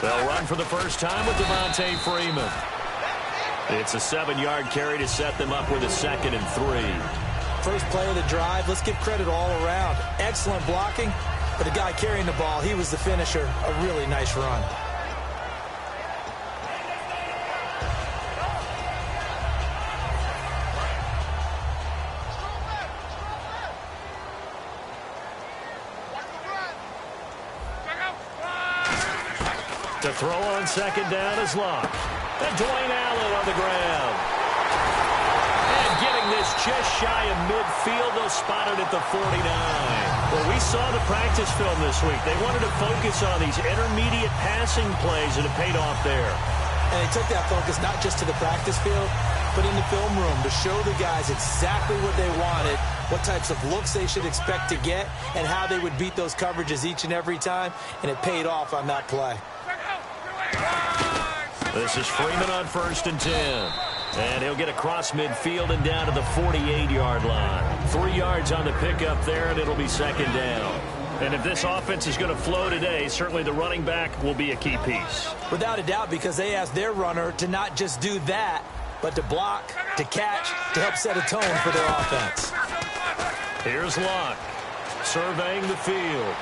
They'll run for the first time with Devontae Freeman. It's a 7-yard carry to set them up with a 2nd and 3. First play of the drive, let's give credit all around. Excellent blocking, but the guy carrying the ball, he was the finisher. A really nice run. To throw on 2nd down is Locke. And Dwayne Allen on the ground. And getting this just shy of midfield, they'll spot it at the 49. Well, we saw the practice film this week. They wanted to focus on these intermediate passing plays, and it paid off there. And they took that focus not just to the practice field, but in the film room to show the guys exactly what they wanted, what types of looks they should expect to get, and how they would beat those coverages each and every time, and it paid off on that play. This is Freeman on 1st and 10. And he'll get across midfield and down to the 48-yard line. 3 yards on the pickup there, and it'll be 2nd down. And if this offense is going to flow today, certainly the running back will be a key piece. Without a doubt, because they asked their runner to not just do that, but to block, to catch, to help set a tone for their offense. Here's Locke, surveying the field.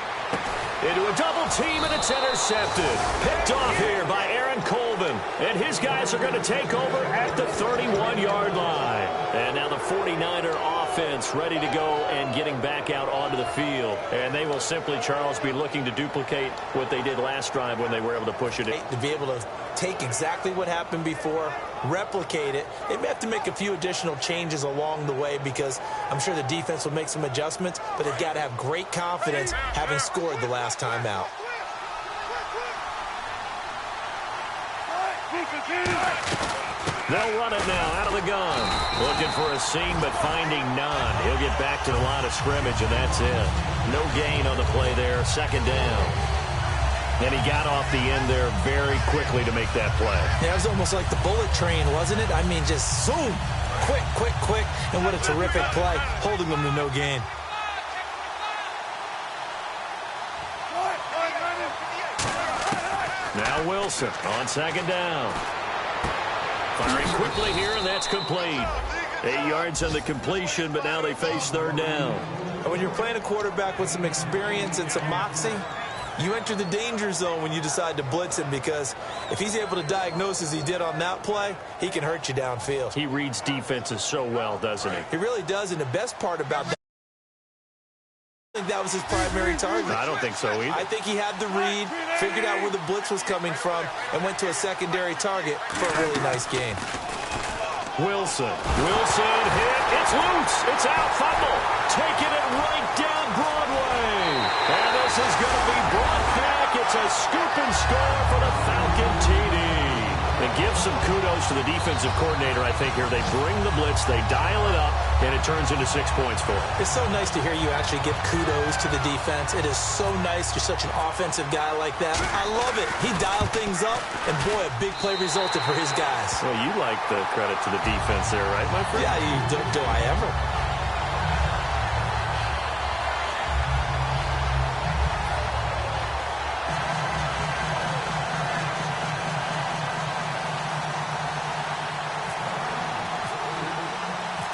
Into a double team, and it's intercepted. Picked off here by Aaron Colvin. And his guys are going to take over at the 31-yard line. And now the 49er offense ready to go and getting back out onto the field. And they will simply, Charles, be looking to duplicate what they did last drive when they were able to push it in. To be able to take exactly what happened before, replicate it. They may have to make a few additional changes along the way because I'm sure the defense will make some adjustments, but they've got to have great confidence having scored the last time out. They'll run it now out of the gun. Looking for a seam, but finding none. He'll get back to the line of scrimmage, and that's it. No gain on the play there, 2nd down. And he got off the end there very quickly to make that play. Yeah, it was almost like the bullet train, wasn't it? I mean, just zoom. Quick, quick, quick. And what a terrific play, holding them to no gain. Now Wilson on 2nd down. Firing quickly here, and that's complete. 8 yards on the completion, but now they face 3rd down. And when you're playing a quarterback with some experience and some moxie, you enter the danger zone when you decide to blitz him, because if he's able to diagnose as he did on that play, he can hurt you downfield. He reads defenses so well, doesn't he? He really does, and the best part about that, I think that was his primary target. I don't think so either. I think he had the read, figured out where the blitz was coming from, and went to a secondary target for a really nice gain. Wilson hit. It's loose. It's out. Fumble. Taking it right down Broadway. And this is going to be brought back. It's a scoop and score for the Falcon TD. And give some kudos to the defensive coordinator, I think, here. They bring the blitz, they dial it up, and it turns into 6 points for them. It's so nice to hear you actually give kudos to the defense. It is so nice. You're such an offensive guy like that. I love it. He dialed things up, and boy, a big play resulted for his guys. Well, you like the credit to the defense there, right, my friend? Yeah, do I ever?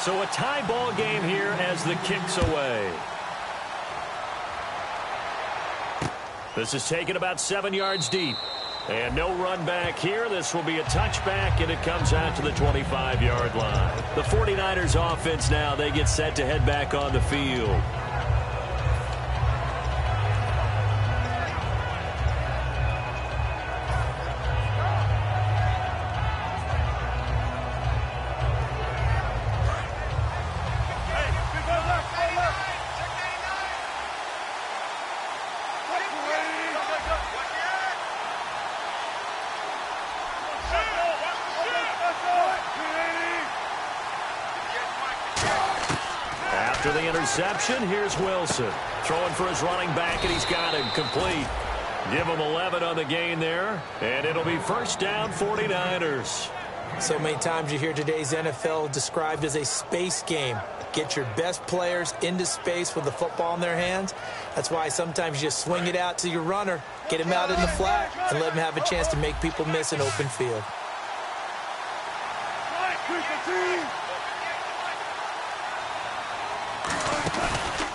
So a tie ball game here as the kick's away. This is taken about 7 yards deep. And no run back here. This will be a touchback, and it comes out to the 25-yard line. The 49ers offense now, they get set to head back on the field. After the interception, here's Wilson. Throwing for his running back, and he's got him complete. Give him 11 on the gain there, and it'll be 1st down 49ers. So many times you hear today's NFL described as a space game. Get your best players into space with the football in their hands, That's why sometimes you just swing it out to your runner, get him out in the flat, and let him have a chance to make people miss an open field.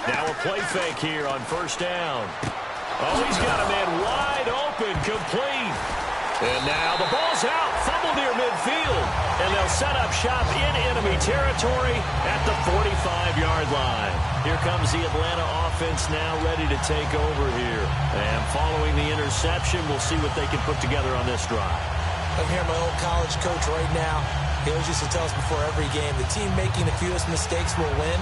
Now a play fake here on first down. Oh, he's got a man wide open, complete. And now the ball's out, fumble near midfield. And they'll set up shop in enemy territory at the 45-yard line. Here comes the Atlanta offense now ready to take over here. And following the interception, we'll see what they can put together on this drive. I'm here, my old college coach right now. He always used to tell us before every game, the team making the fewest mistakes will win.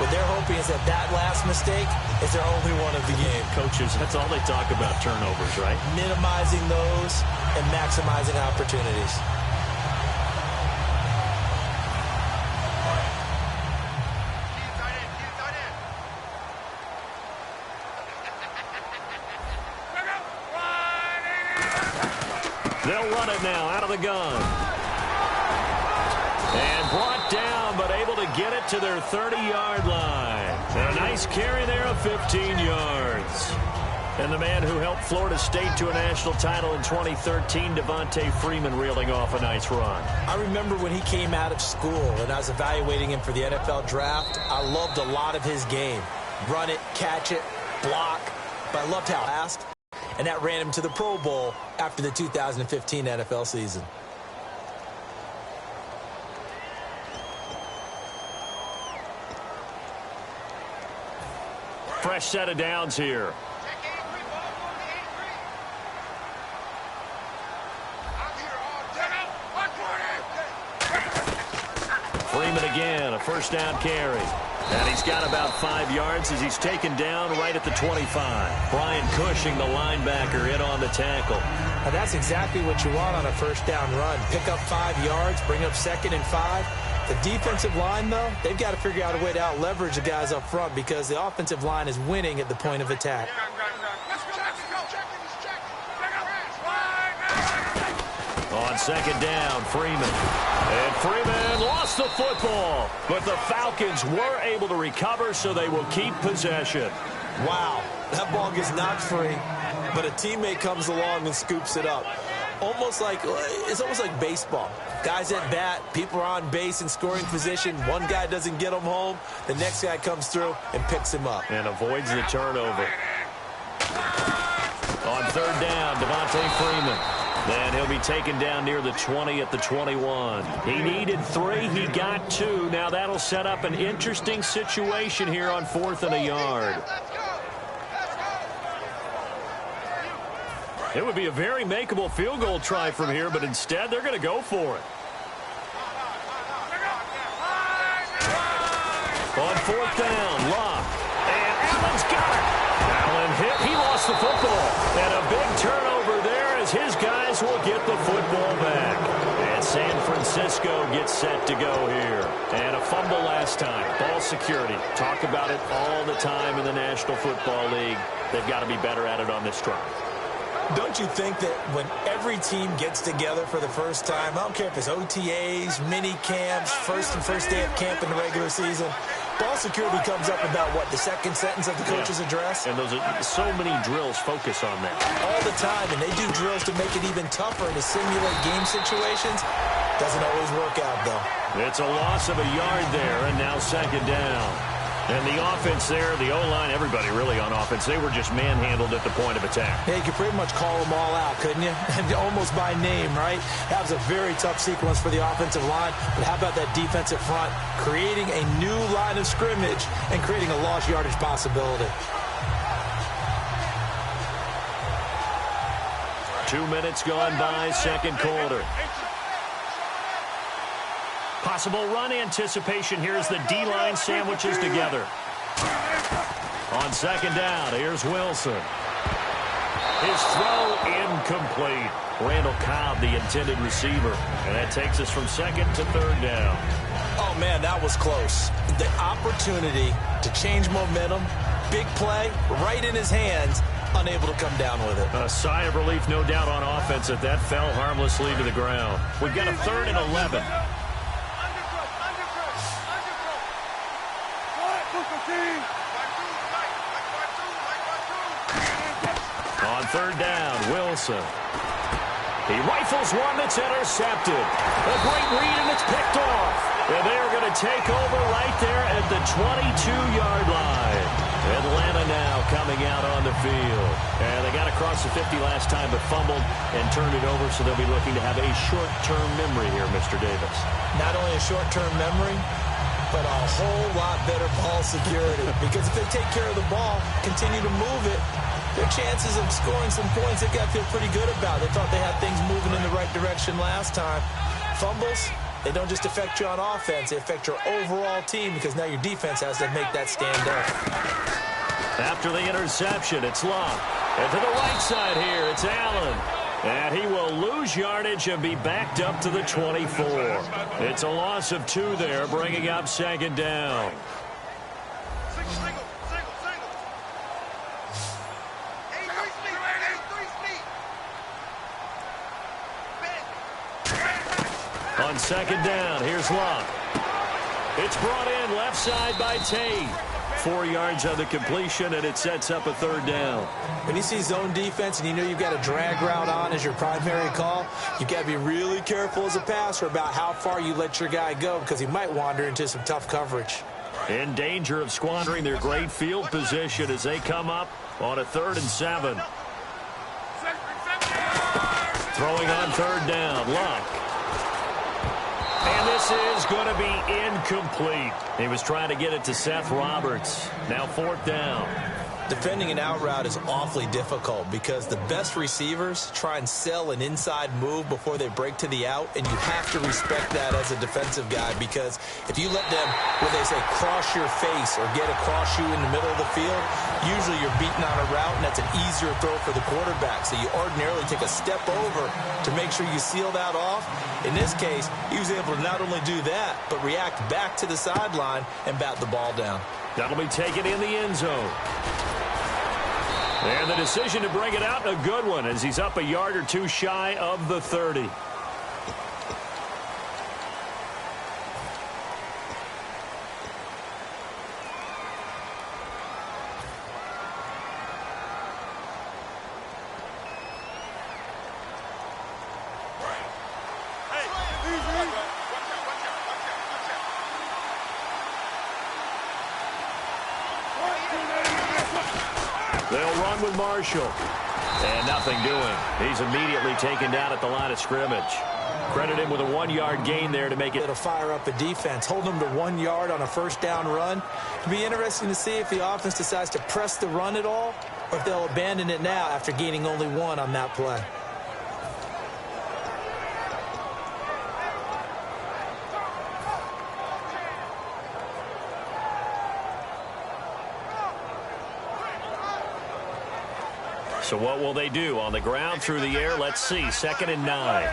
What they're hoping is that that last mistake is their only one of the game. Coaches, that's all they talk about, turnovers, right? Minimizing those and maximizing opportunities. They'll run it now out of the gun. And brought down, but able to get it to their 30-yard line. And a nice carry there of 15 yards. And the man who helped Florida State to a national title in 2013, Devontae Freeman, reeling off a nice run. I remember when he came out of school and I was evaluating him for the NFL draft. I loved a lot of his game. Run it, catch it, block. But I loved how fast. And that ran him to the Pro Bowl after the 2015 NFL season. Fresh set of downs here. Freeman again, a first down carry. And he's got about 5 yards as he's taken down right at the 25. Brian Cushing, the linebacker, in on the tackle. Now that's exactly what you want on a first down run. Pick up 5 yards, bring up 2nd and 5. The defensive line, though, they've got to figure out a way to out-leverage the guys up front because the offensive line is winning at the point of attack. On second down, Freeman. And Freeman lost the football. But the Falcons were able to recover, so they will keep possession. Wow, that ball gets knocked free, but a teammate comes along and scoops it up. It's almost like baseball. Guys at bat, people are on base in scoring position. One guy doesn't get him home. The next guy comes through and picks him up. And avoids the turnover. On third down, Devontae Freeman. Then he'll be taken down near the 20 at the 21. He needed 3. He got 2. Now that'll set up an interesting situation here on 4th and a yard. It would be a very makeable field goal try from here, but instead they're going to go for it. On 4th down, Locke. And Allen's got it. Allen hit. He lost the football. And a big turnover there as his guys will get the football back. And San Francisco gets set to go here. And a fumble last time. Ball security. Talk about it all the time in the National Football League. They've got to be better at it on this drive. Don't you think that when every team gets together for the first time, I don't care if it's OTAs, mini camps, first day of camp in the regular season, ball security comes up about, what, the second sentence of the coach's address? And those are so many drills focus on that. All the time, and they do drills to make it even tougher to simulate game situations. Doesn't always work out, though. It's a loss of a yard there, and now second down. And the offense there, the O-line, everybody really on offense, they were just manhandled at the point of attack. Yeah, you could pretty much call them all out, couldn't you? And almost by name, right? That was a very tough sequence for the offensive line. But how about that defensive front creating a new line of scrimmage and creating a lost yardage possibility? 2 minutes gone by, second quarter. Possible run anticipation here as the D-line sandwiches together. On second down, here's Wilson. His throw incomplete. Randall Cobb, the intended receiver. And that takes us from second to third down. Oh, man, that was close. The opportunity to change momentum, big play, right in his hands, unable to come down with it. A sigh of relief, no doubt, on offense that that fell harmlessly to the ground. We've got a 3rd and 11. third down, Wilson. He rifles one that's intercepted. A great read, and it's picked off. And they are going to take over right there at the 22-yard line. Atlanta now coming out on the field. And they got across the 50 last time, but fumbled and turned it over, so they'll be looking to have a short-term memory here, Mr. Davis. Not only a short-term memory, but a whole lot better ball security. Because if they take care of the ball, continue to move it, their chances of scoring some points, they've got to feel pretty good about. They thought they had things moving in the right direction last time. Fumbles, they don't just affect you on offense, they affect your overall team, because now your defense has to make that stand up. After the interception, it's Locke. And to the right side here, it's Allen. And he will lose yardage and be backed up to the 24. It's a loss of 2 there, bringing up second down. On second down, here's Locke. It's brought in left side by Tate. 4 yards on the completion, and it sets up a third down. When you see zone defense and you know you've got a drag route on as your primary call, you've got to be really careful as a passer about how far you let your guy go, because he might wander into some tough coverage. In danger of squandering their great field position as they come up on a 3rd and 7. Throwing on third down, Locke. And this is going to be incomplete. He was trying to get it to Seth Roberts. Now 4th down. Defending an out route is awfully difficult because the best receivers try and sell an inside move before they break to the out, and you have to respect that as a defensive guy, because if you let them, what they say, cross your face or get across you in the middle of the field, usually you're beaten on a route, and that's an easier throw for the quarterback. So you ordinarily take a step over to make sure you seal that off. In this case, he was able to not only do that, but react back to the sideline and bat the ball down. That'll be taken in the end zone. And the decision to bring it out, a good one, as he's up a yard or 2 shy of the 30. They'll run with Marshall. And nothing doing. He's immediately taken down at the line of scrimmage. Credit him with a 1-yard gain there to make it. It'll fire up a defense. Hold them to 1 yard on a first down run. It'll be interesting to see if the offense decides to press the run at all, or if they'll abandon it now after gaining only 1 on that play. So what will they do? On the ground, through the air, let's see. 2nd and 9.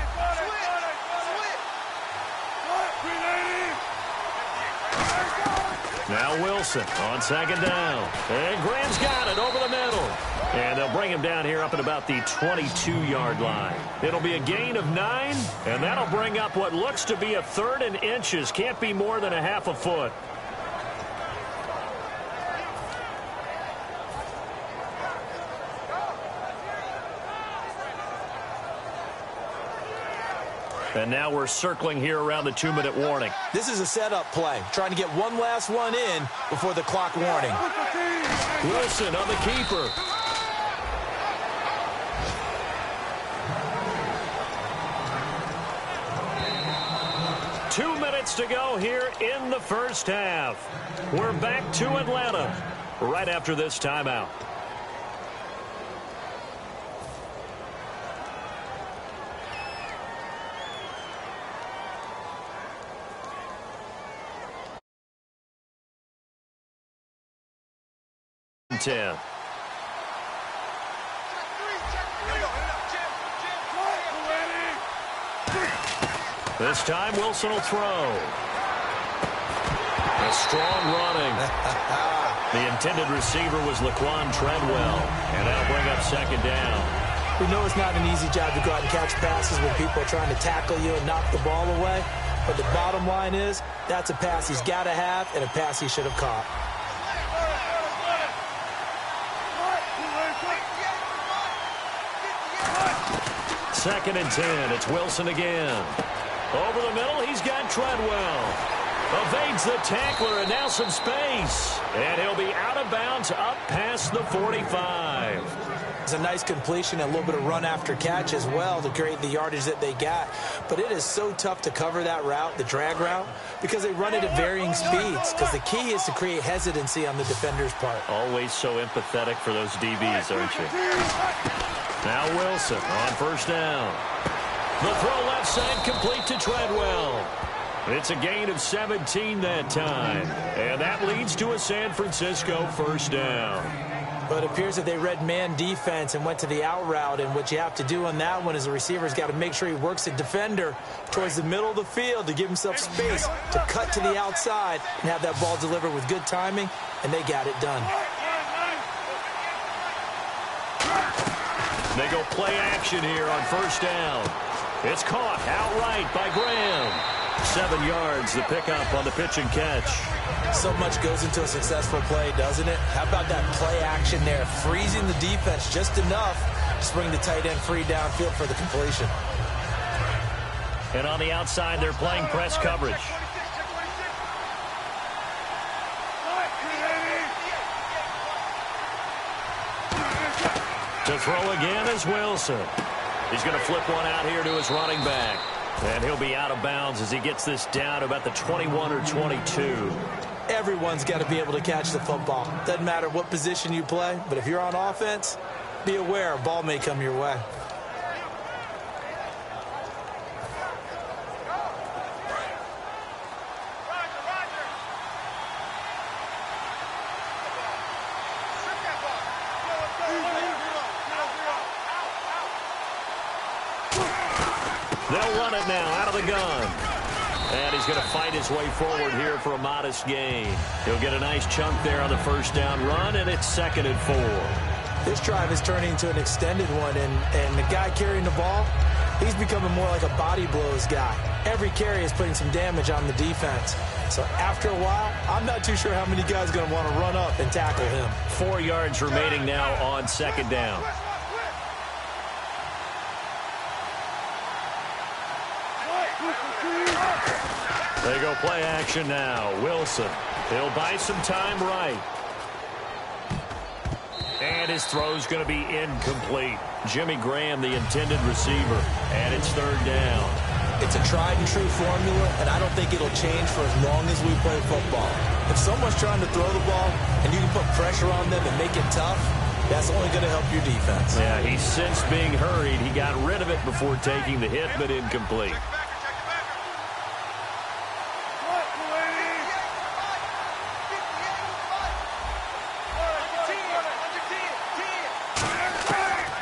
Now Wilson on 2nd down. And Graham's got it over the middle. And they'll bring him down here up at about the 22-yard line. It'll be a gain of 9, and that'll bring up what looks to be a 3rd and inches. Can't be more than a half a foot. And now we're circling here around the 2-minute warning. This is a setup play, trying to get one last one in before the clock warning. Wilson on the keeper. Two minutes to go here in the first half. We're back to Atlanta right after this timeout. This time Wilson will throw. A strong running. The intended receiver was Laquan Treadwell, and that'll bring up 2nd down. We know it's not an easy job to go out and catch passes when people are trying to tackle you and knock the ball away, but the bottom line is that's a pass he's got to have and a pass he should have caught. 2nd and 10. It's Wilson again. Over the middle, he's got Treadwell. Evades the tackler, and now some space. And he'll be out of bounds up past the 45. It's a nice completion, and a little bit of run after catch as well to create the yardage that they got. But it is so tough to cover that route, the drag route, because they run it at varying speeds. Because the key is to create hesitancy on the defender's part. Always so empathetic for those DBs, aren't you? Now Wilson on 1st down. The throw left side complete to Treadwell. It's a gain of 17 that time. And that leads to a San Francisco 1st down. But it appears that they read man defense and went to the out route. And what you have to do on that one is the receiver's got to make sure he works the defender towards the middle of the field to give himself space to cut to the outside and have that ball delivered with good timing. And they got it done. They go play action here on 1st down. It's caught outright by Graham. 7 yards, the pickup on the pitch and catch. So much goes into a successful play, doesn't it? How about that play action there? Freezing the defense just enough to bring the tight end free downfield for the completion. And on the outside, they're playing press coverage. To throw again is Wilson. He's going to flip one out here to his running back. And he'll be out of bounds as he gets this down to about the 21 or 22. Everyone's got to be able to catch the football. Doesn't matter what position you play, but if you're on offense, be aware a ball may come your way. They'll run it now out of the gun. And he's going to fight his way forward here for a modest gain. He'll get a nice chunk there on the 1st down run, and it's 2nd and 4. This drive is turning into an extended one, and the guy carrying the ball, he's becoming more like a body blows guy. Every carry is putting some damage on the defense. So after a while, I'm not too sure how many guys are going to want to run up and tackle him. 4 yards remaining now on 2nd down. They go play action now. Wilson. He'll buy some time right. And his throw's going to be incomplete. Jimmy Graham, the intended receiver. And it's 3rd down. It's a tried and true formula, and I don't think it'll change for as long as we play football. If someone's trying to throw the ball and you can put pressure on them and make it tough, that's only going to help your defense. Yeah, he's since being hurried. He got rid of it before taking the hit, but incomplete.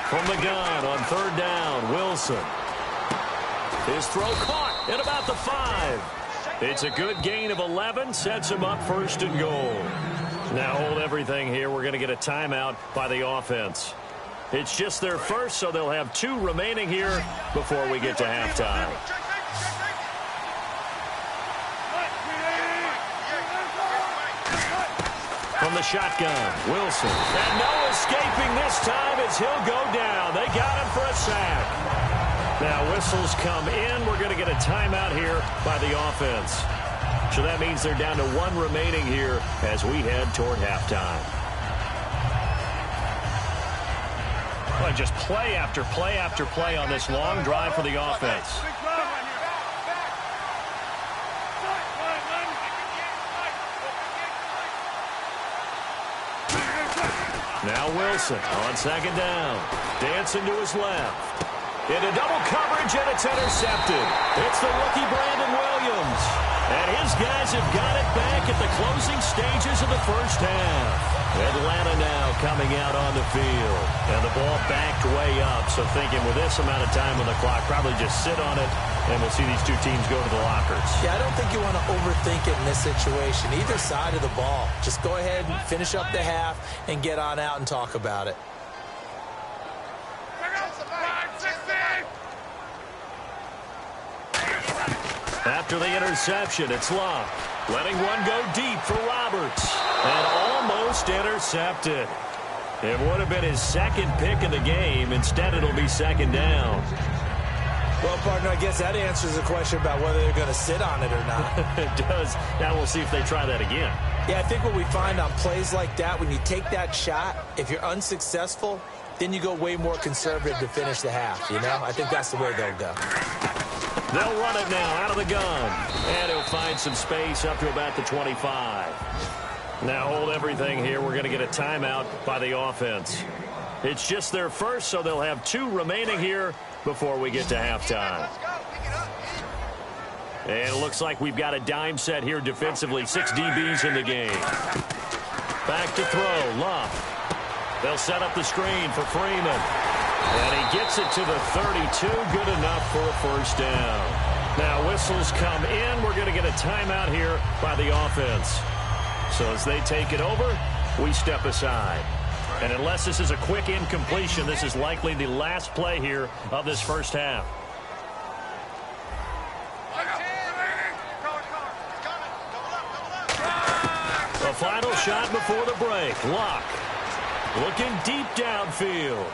From the gun on 3rd down, Wilson. His throw caught at about the 5. It's a good gain of 11, sets him up 1st and goal. Now hold everything here. We're going to get a timeout by the offense. It's just their first, so they'll have 2 remaining here before we get to halftime. From the shotgun, Wilson. And no escaping this time as he'll go down. They got him for a sack. Now whistles come in. We're going to get a timeout here by the offense. So that means they're down to 1 remaining here as we head toward halftime. Well, just play after play after play on this long drive for the offense. Now Wilson on 2nd down. Dancing to his left. Into double coverage, and it's intercepted. It's the rookie Brandon Williams. And his guys have got it back at the closing stages of the 1st half. Atlanta now coming out on the field. And the ball backed way up. So thinking with this amount of time on the clock, probably just sit on it, and we'll see these 2 teams go to the lockers. Yeah, I don't think you want to overthink it in this situation. Either side of the ball. Just go ahead and finish up the half and get on out and talk about it. After the interception, it's Luck. Letting one go deep for Roberts. And almost intercepted. It would have been his 2nd pick of the game. Instead, it'll be 2nd down. Well, partner, I guess that answers the question about whether they're going to sit on it or not. It does. Now we'll see if they try that again. Yeah, I think what we find on plays like that, when you take that shot, if you're unsuccessful, then you go way more conservative to finish the half, you know? I think that's the way they'll go. They'll run it now out of the gun. And he'll find some space up to about the 25. Now hold everything here. We're going to get a timeout by the offense. It's just their first, so they'll have 2 remaining here before we get to halftime. And it looks like we've got a dime set here defensively. 6 DBs in the game. Back to throw. Luck. They'll set up the screen for Freeman. And he gets it to the 32. Good enough for a first down. Now whistles come in. We're going to get a timeout here by the offense. So as they take it over, we step aside. And unless this is a quick incompletion, this is likely the last play here of this first half. The final shot before the break. Luck looking deep downfield.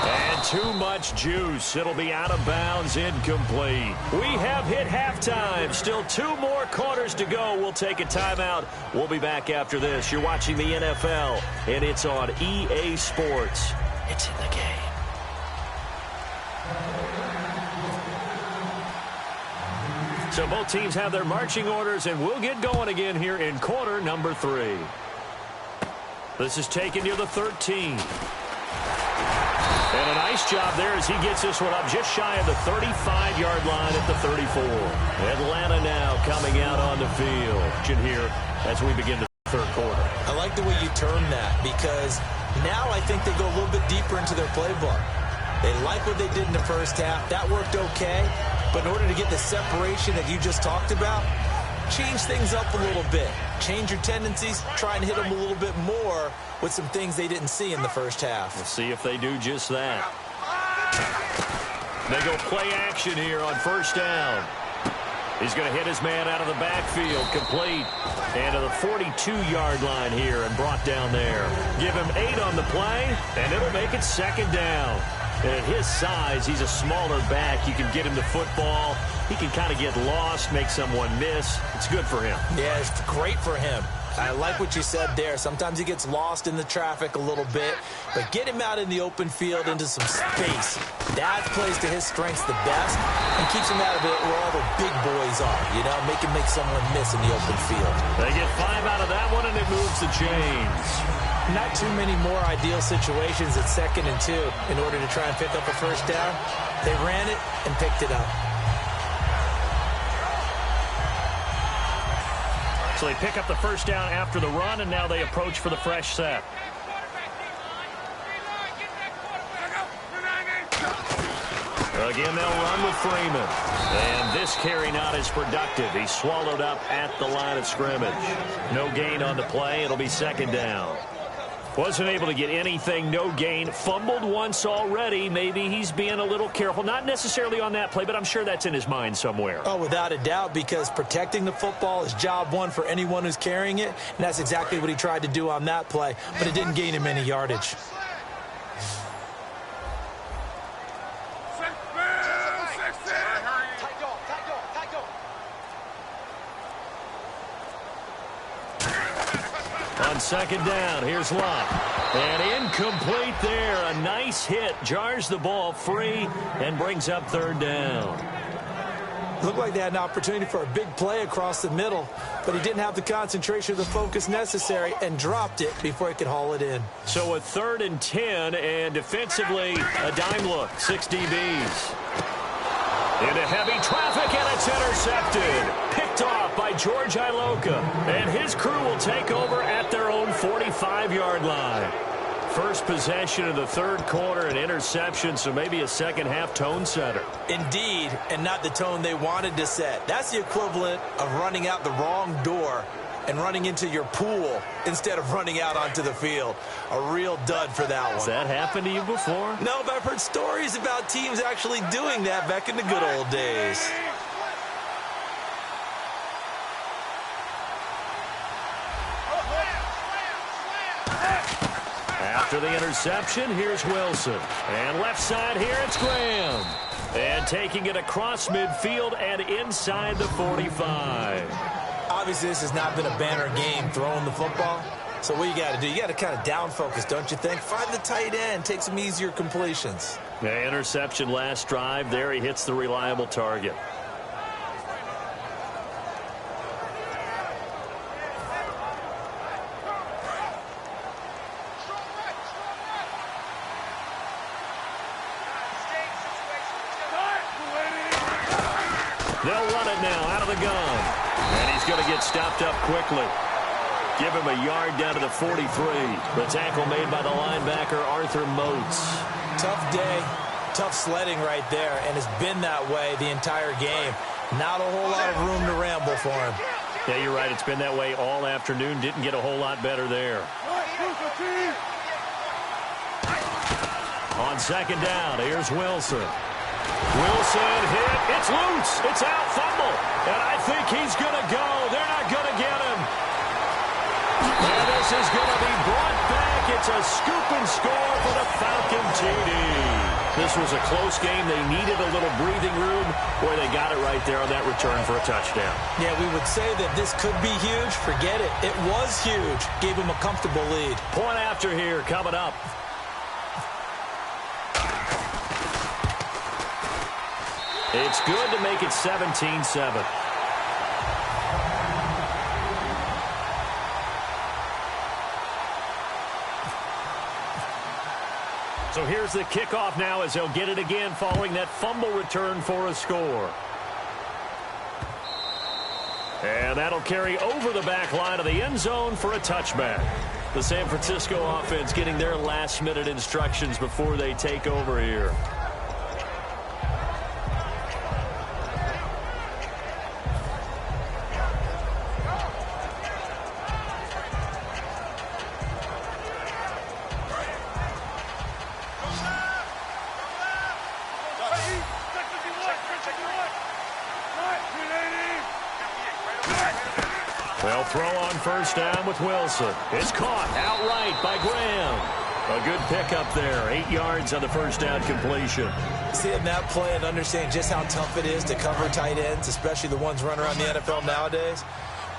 And too much juice. It'll be out of bounds, incomplete. We have hit halftime. Still 2 more quarters to go. We'll take a timeout. We'll be back after this. You're watching the NFL, and it's on EA Sports. It's in the game. So both teams have their marching orders, and we'll get going again here in quarter number 3. This is taken near the 13. And a nice job there as he gets this one up just shy of the 35-yard line at the 34. Atlanta now coming out on the field here as we begin the third quarter. I like the way you term that, because now I think they go a little bit deeper into their playbook. They like what they did in the first half. That worked okay. But in order to get the separation that you just talked about, change things up a little bit. Change your tendencies. Try and hit them a little bit more with some things they didn't see in the first half. We'll see if they do just that. They go play action here on first down. He's going to hit his man out of the backfield, complete. And to the 42-yard line here and brought down there. Give him 8 on the play, and it'll make it second down. And at his size, he's a smaller back. You can get him the football. He can kind of get lost, make someone miss. It's good for him. Yeah, it's great for him. I like what you said there. Sometimes he gets lost in the traffic a little bit, but get him out in the open field into some space. That plays to his strengths the best and keeps him out of it where all the big boys are, you know, make someone miss in the open field. They get 5 out of that one, and it moves the chains. Not too many more ideal situations at 2nd and 2 in order to try and pick up a first down. They ran it and picked it up. So they pick up the first down after the run, and now they approach for the fresh set. Again, they'll run with Freeman. And this carry not as productive. He's swallowed up at the line of scrimmage. No gain on the play. It'll be second down. Wasn't able to get anything, no gain. Fumbled once already. Maybe he's being a little careful. Not necessarily on that play, but I'm sure that's in his mind somewhere. Oh, without a doubt, because protecting the football is job one for anyone who's carrying it, and that's exactly what he tried to do on that play, but it didn't gain him any yardage. On second down, here's Luck. And incomplete there. A nice hit. Jars the ball free and brings up third down. Looked like they had an opportunity for a big play across the middle, but he didn't have the concentration or the focus necessary and dropped it before he could haul it in. So a 3rd and 10, and defensively, a dime look. 6 DBs. Into heavy traffic, and it's intercepted. Picked off by George Iloka. And his crew will take over at their own 45-yard line. First possession of the third quarter, an interception, so maybe a second-half tone setter. Indeed, and not the tone they wanted to set. That's the equivalent of running out the wrong door and running into your pool instead of running out onto the field. A real dud for that one. Has that happened to you before? No, but I've heard stories about teams actually doing that back in the good old days. After the interception, here's Wilson. And left side here, it's Graham. And taking it across midfield and inside the 45. Obviously, this has not been a banner game throwing the football. So what you got to do, you got to kind of down focus, don't you think? Find the tight end, take some easier completions. The interception last drive. There he hits the reliable target. They'll run it now out of the gun. And he's going to get stopped up quickly. Give him a yard down to the 43. The tackle made by the linebacker, Arthur Moats. Tough day, tough sledding right there, and it's been that way the entire game. Not a whole lot of room to ramble for him. Yeah, you're right. It's been that way all afternoon. Didn't get a whole lot better there. On second down, here's Wilson. Wilson hit. It's loose. It's out. Fumble. And I think he's going to go. They're not going to get him. And this is going to be brought back. It's a scoop and score for the Falcon TD. This was a close game. They needed a little breathing room. Boy, they got it right there on that return for a touchdown. Yeah, we would say that this could be huge. Forget it. It was huge. Gave him a comfortable lead. Point after here coming up. It's good to make it 17-7. So here's the kickoff now as they'll get it again following that fumble return for a score. And that'll carry over the back line of the end zone for a touchback. The San Francisco offense getting their last-minute instructions before they take over here. They'll throw on first down with Wilson. It's caught outright by Graham. A good pickup there. 8 yards on the first down completion. Seeing that play and understanding just how tough it is to cover tight ends, especially the ones running around the NFL nowadays,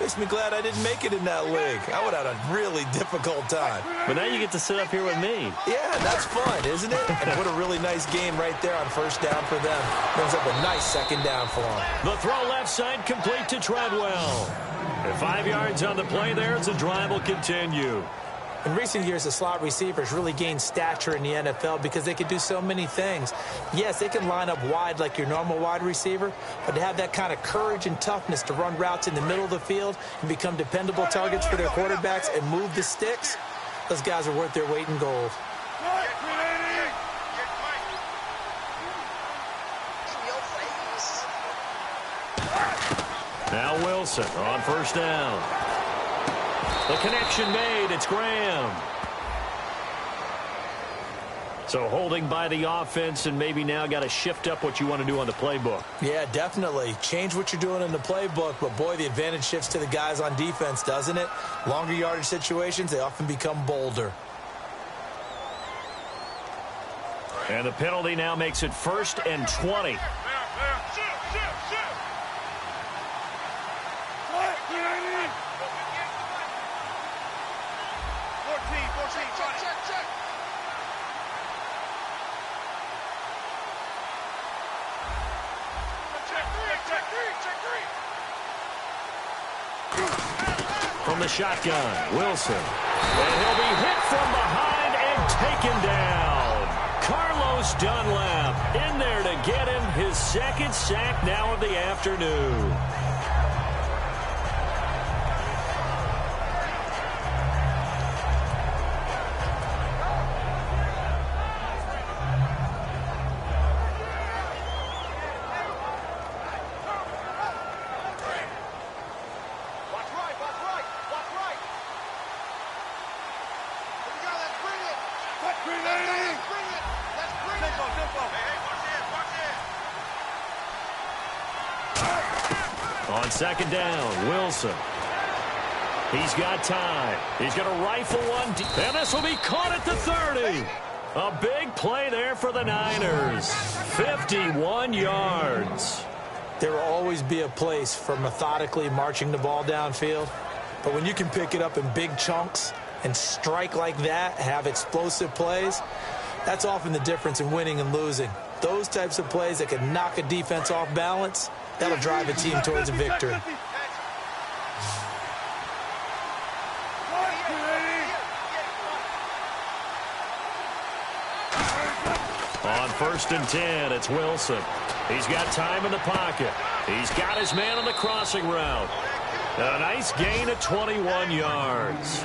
makes me glad I didn't make it in that league. I would have had a really difficult time. But now you get to sit up here with me. Yeah, that's fun, isn't it? And what a really nice game right there on first down for them. Brings up a nice second down for them. The throw left side complete to Treadwell. And 5 yards on the play there as the drive will continue. In recent years, the slot receivers really gained stature in the NFL because they can do so many things. Yes, they can line up wide like your normal wide receiver, but to have that kind of courage and toughness to run routes in the middle of the field and become dependable targets for their quarterbacks and move the sticks, those guys are worth their weight in gold. Now Wilson on first down. The connection made. It's Graham. So holding by the offense, and maybe now got to shift up what you want to do on the playbook. Yeah, definitely. Change what you're doing in the playbook, but boy, the advantage shifts to the guys on defense, doesn't it? Longer yardage situations, they often become bolder. And the penalty now makes it 1st and 20. From the shotgun, Wilson. And he'll be hit from behind and taken down. Carlos Dunlap in there to get him his second sack now of the afternoon. On second down, Wilson. He's got time. He's going to rifle one. And this will be caught at the 30. A big play there for the Niners. 51 yards. There will always be a place for methodically marching the ball downfield. But when you can pick it up in big chunks and strike like that, have explosive plays, that's often the difference in winning and losing. Those types of plays that can knock a defense off balance, that'll drive a team towards a victory. On 1st and 10, it's Wilson. He's got time in the pocket. He's got his man on the crossing route. A nice gain of 21 yards.